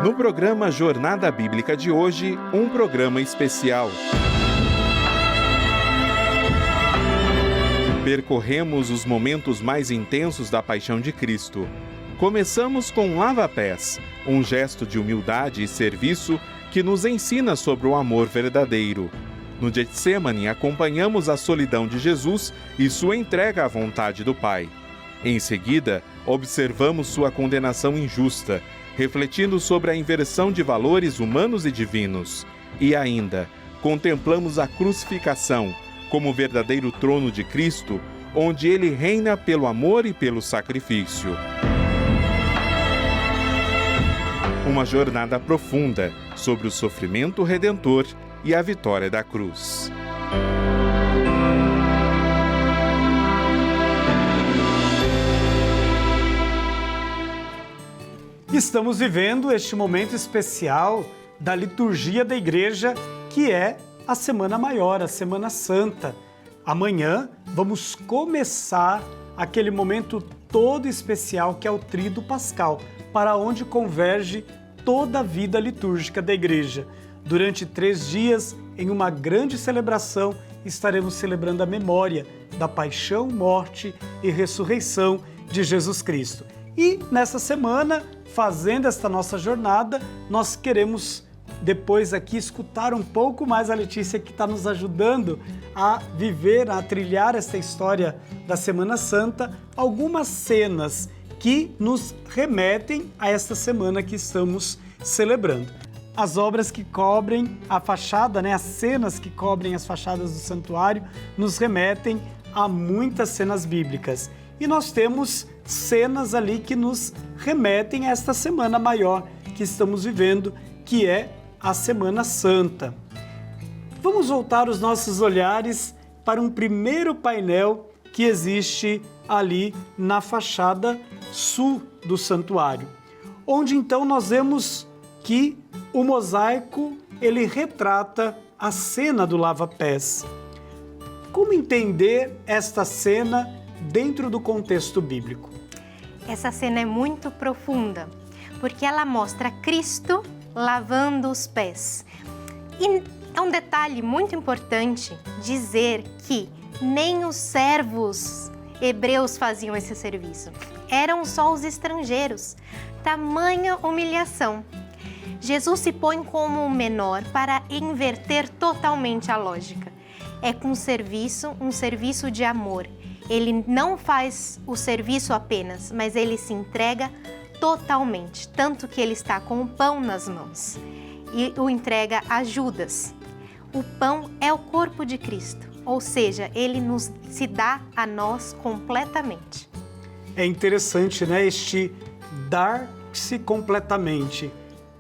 No programa Jornada Bíblica de hoje, um programa especial. Percorremos os momentos mais intensos da paixão de Cristo. Começamos com lava-pés, um gesto de humildade e serviço que nos ensina sobre o amor verdadeiro. No Getsêmani, acompanhamos a solidão de Jesus e sua entrega à vontade do Pai. Em seguida, observamos sua condenação injusta, refletindo sobre a inversão de valores humanos e divinos. E ainda, contemplamos a crucificação como o verdadeiro trono de Cristo, onde ele reina pelo amor e pelo sacrifício. Uma jornada profunda sobre o sofrimento redentor e a vitória da cruz. Estamos vivendo este momento especial da liturgia da igreja, que é a Semana Maior, a Semana Santa. Amanhã vamos começar aquele momento todo especial que é o Tríduo Pascal, para onde converge toda a vida litúrgica da igreja. Durante 3 dias, em uma grande celebração, estaremos celebrando a memória da paixão, morte e ressurreição de Jesus Cristo. E nessa semana, fazendo esta nossa jornada, nós queremos depois aqui escutar um pouco mais a Letícia, que está nos ajudando a viver, a trilhar essa história da Semana Santa, algumas cenas que nos remetem a esta semana que estamos celebrando. As obras que cobrem a fachada, as cenas que cobrem as fachadas do santuário, nos remetem a muitas cenas bíblicas. E nós temos cenas ali que nos remetem a esta Semana Maior que estamos vivendo, que é a Semana Santa. Vamos voltar os nossos olhares para um primeiro painel que existe ali na fachada sul do santuário, onde então nós vemos que o mosaico ele retrata a cena do lava-pés. Como entender esta cena dentro do contexto bíblico? Essa cena é muito profunda, porque ela mostra Cristo lavando os pés. E é um detalhe muito importante dizer que nem os servos hebreus faziam esse serviço. Eram só os estrangeiros. Tamanha humilhação. Jesus se põe como o menor para inverter totalmente a lógica. É com um serviço de amor. Ele não faz o serviço apenas, mas ele se entrega totalmente, tanto que ele está com o pão nas mãos e o entrega a Judas. O pão é o corpo de Cristo, ou seja, ele se dá a nós completamente. É interessante, este dar-se completamente.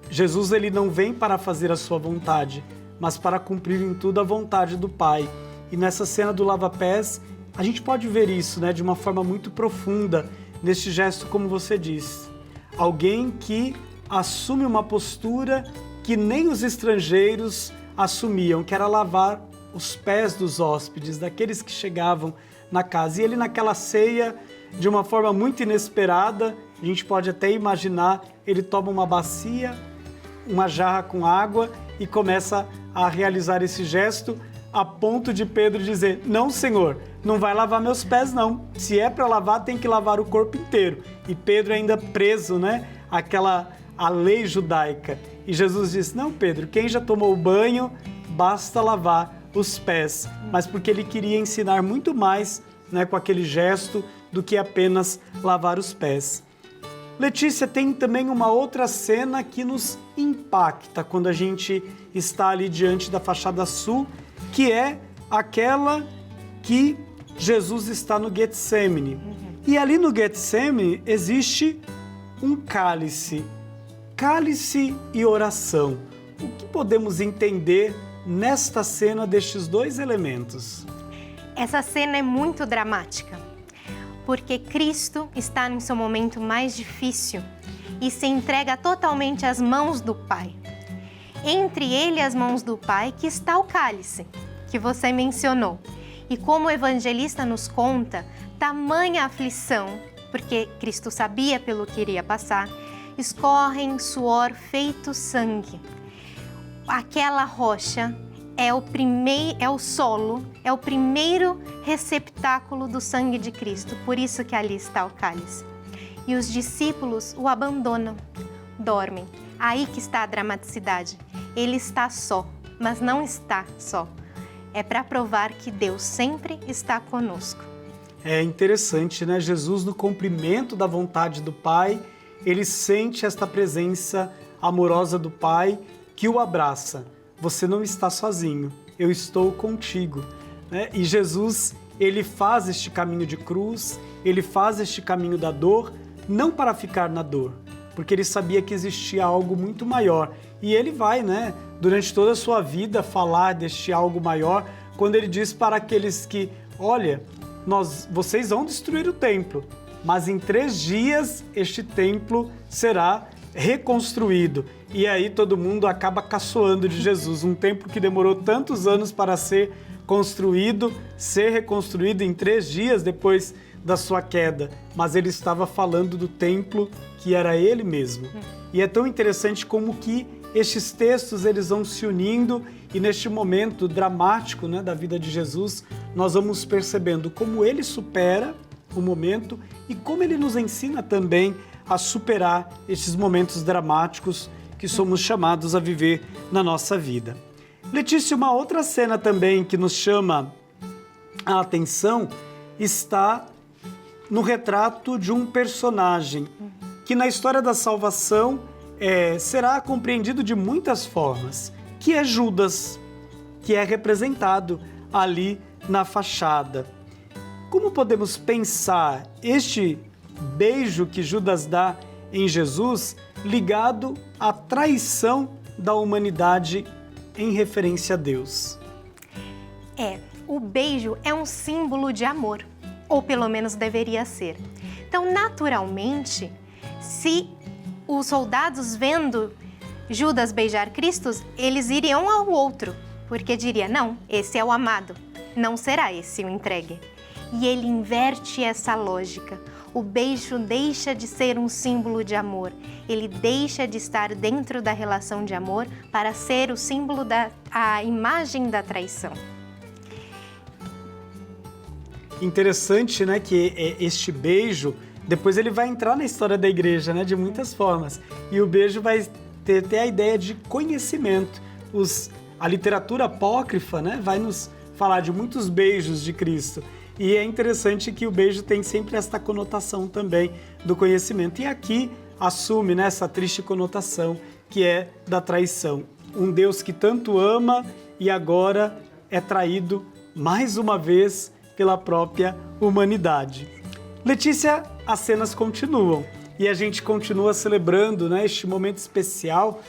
Jesus ele não vem para fazer a sua vontade, mas para cumprir em tudo a vontade do Pai. E nessa cena do lava-pés, a gente pode ver isso, de uma forma muito profunda, neste gesto, como você disse. Alguém que assume uma postura que nem os estrangeiros assumiam, que era lavar os pés dos hóspedes, daqueles que chegavam na casa. E ele naquela ceia, de uma forma muito inesperada, a gente pode até imaginar, ele toma uma bacia, uma jarra com água e começa a realizar esse gesto, a ponto de Pedro dizer: não, Senhor, não vai lavar meus pés não. Se é para lavar, tem que lavar o corpo inteiro. E Pedro ainda preso, a lei judaica. E Jesus diz: não, Pedro, quem já tomou banho, basta lavar os pés. Mas porque ele queria ensinar muito mais, com aquele gesto, do que apenas lavar os pés. Letícia, tem também uma outra cena que nos impacta quando a gente está ali diante da fachada sul, que é aquela que Jesus está no Getsêmani. E ali no Getsêmani existe um cálice e oração. O que podemos entender nesta cena destes dois elementos? Essa cena é muito dramática, porque Cristo está em seu momento mais difícil e se entrega totalmente às mãos do Pai. Entre ele e as mãos do Pai que está o cálice, que você mencionou. E como o evangelista nos conta, tamanha aflição, porque Cristo sabia pelo que iria passar, escorrem suor feito sangue. Aquela rocha é o solo, é o primeiro receptáculo do sangue de Cristo, por isso que ali está o cálice. E os discípulos o abandonam, dormem. Aí que está a dramaticidade. Ele está só, mas não está só. É para provar que Deus sempre está conosco. É interessante, né? Jesus, no cumprimento da vontade do Pai, ele sente esta presença amorosa do Pai que o abraça. Você não está sozinho, eu estou contigo. Né? E Jesus, ele faz este caminho de cruz, ele faz este caminho da dor, não para ficar na dor, porque ele sabia que existia algo muito maior. E ele vai, né, durante toda a sua vida, falar deste algo maior, quando ele diz para aqueles que, olha, vocês vão destruir o templo, mas em 3 dias este templo será reconstruído. E aí todo mundo acaba caçoando de Jesus, um templo que demorou tantos anos para ser construído, ser reconstruído em 3 dias depois da sua queda, mas ele estava falando do templo que era ele mesmo. E é tão interessante como que estes textos eles vão se unindo e neste momento dramático, né, da vida de Jesus, nós vamos percebendo como ele supera o momento e como ele nos ensina também a superar estes momentos dramáticos que somos chamados a viver na nossa vida. Letícia, uma outra cena também que nos chama a atenção está no retrato de um personagem que na história da salvação será compreendido de muitas formas, que é Judas, que é representado ali na fachada. Como podemos pensar este beijo que Judas dá em Jesus ligado à traição da humanidade em referência a Deus? O beijo é um símbolo de amor, ou pelo menos deveria ser. Então, naturalmente, se os soldados vendo Judas beijar Cristo, eles iriam ao outro, porque diria, não, esse é o amado, não será esse o entregue. E ele inverte essa lógica. O beijo deixa de ser um símbolo de amor, ele deixa de estar dentro da relação de amor para ser o símbolo a imagem da traição. Interessante, né, que este beijo, depois ele vai entrar na história da igreja, né, de muitas formas. E o beijo vai ter a ideia de conhecimento. A literatura apócrifa, né, vai nos falar de muitos beijos de Cristo. E é interessante que o beijo tem sempre esta conotação também do conhecimento. E aqui assume, né, essa triste conotação que é da traição. Um Deus que tanto ama e agora é traído mais uma vez pela própria humanidade. Letícia, as cenas continuam e a gente continua celebrando, né, este momento especial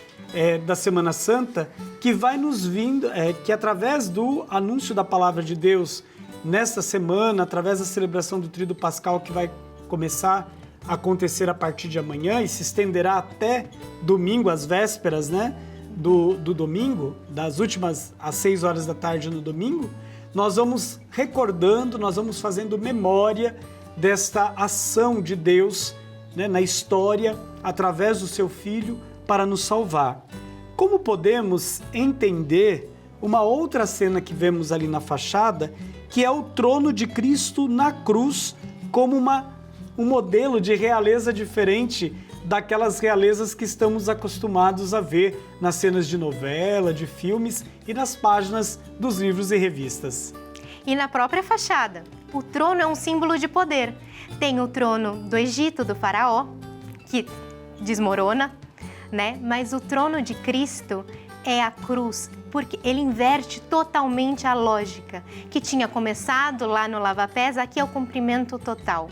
da Semana Santa que vai nos vindo, que através do anúncio da Palavra de Deus nesta semana, através da celebração do Tríduo Pascal que vai começar a acontecer a partir de amanhã e se estenderá até domingo, às vésperas, né, do domingo, das últimas às 6 horas da tarde no domingo, nós vamos recordando, nós vamos fazendo memória desta ação de Deus, né, na história, através do seu Filho, para nos salvar. Como podemos entender uma outra cena que vemos ali na fachada, que é o trono de Cristo na cruz, como um modelo de realeza diferente daquelas realezas que estamos acostumados a ver nas cenas de novela, de filmes e nas páginas dos livros e revistas. E na própria fachada, o trono é um símbolo de poder. Tem o trono do Egito, do faraó, que desmorona, né? Mas o trono de Cristo é a cruz, porque ele inverte totalmente a lógica, que tinha começado lá no lava-pés, aqui é o cumprimento total.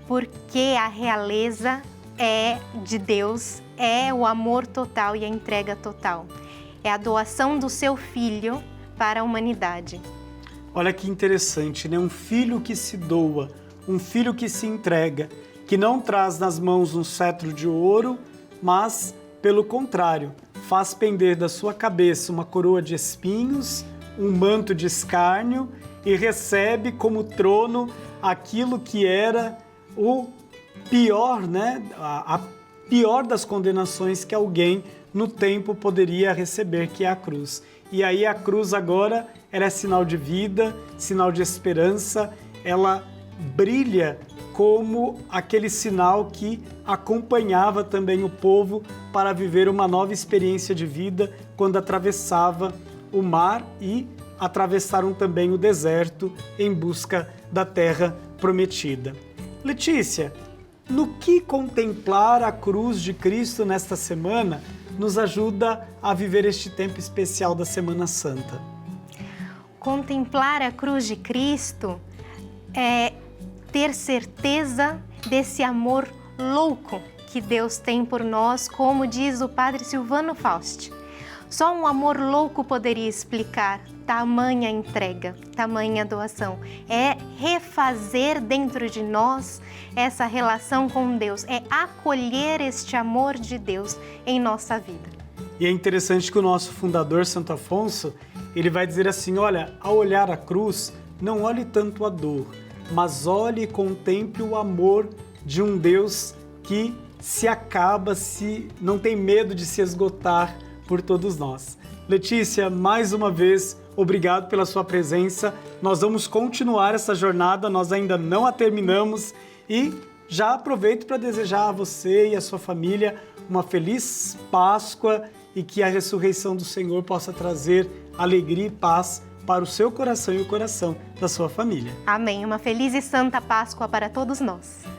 Porque a realeza é de Deus, é o amor total e a entrega total. É a doação do seu Filho para a humanidade. Olha que interessante, né? Um filho que se doa, um filho que se entrega, que não traz nas mãos um cetro de ouro, mas, pelo contrário, faz pender da sua cabeça uma coroa de espinhos, um manto de escárnio e recebe como trono aquilo que era o pior, né? pior das condenações que alguém no tempo poderia receber, que é a cruz. E aí a cruz agora, ela é sinal de vida, sinal de esperança, ela brilha como aquele sinal que acompanhava também o povo para viver uma nova experiência de vida quando atravessava o mar e atravessaram também o deserto em busca da terra prometida. Letícia, no que contemplar a cruz de Cristo nesta semana nos ajuda a viver este tempo especial da Semana Santa? Contemplar a cruz de Cristo é ter certeza desse amor louco que Deus tem por nós, como diz o padre Silvano Fausti. Só um amor louco poderia explicar tamanha entrega, tamanha doação. É refazer dentro de nós essa relação com Deus, é acolher este amor de Deus em nossa vida. E é interessante que o nosso fundador, Santo Afonso, ele vai dizer assim, olha, ao olhar a cruz, não olhe tanto a dor, mas olhe e contemple o amor de um Deus que se acaba, se não tem medo de se esgotar por todos nós. Letícia, mais uma vez, obrigado pela sua presença. Nós vamos continuar essa jornada, nós ainda não a terminamos e já aproveito para desejar a você e a sua família uma feliz Páscoa e que a ressurreição do Senhor possa trazer alegria e paz para o seu coração e o coração da sua família. Amém. Uma feliz e santa Páscoa para todos nós.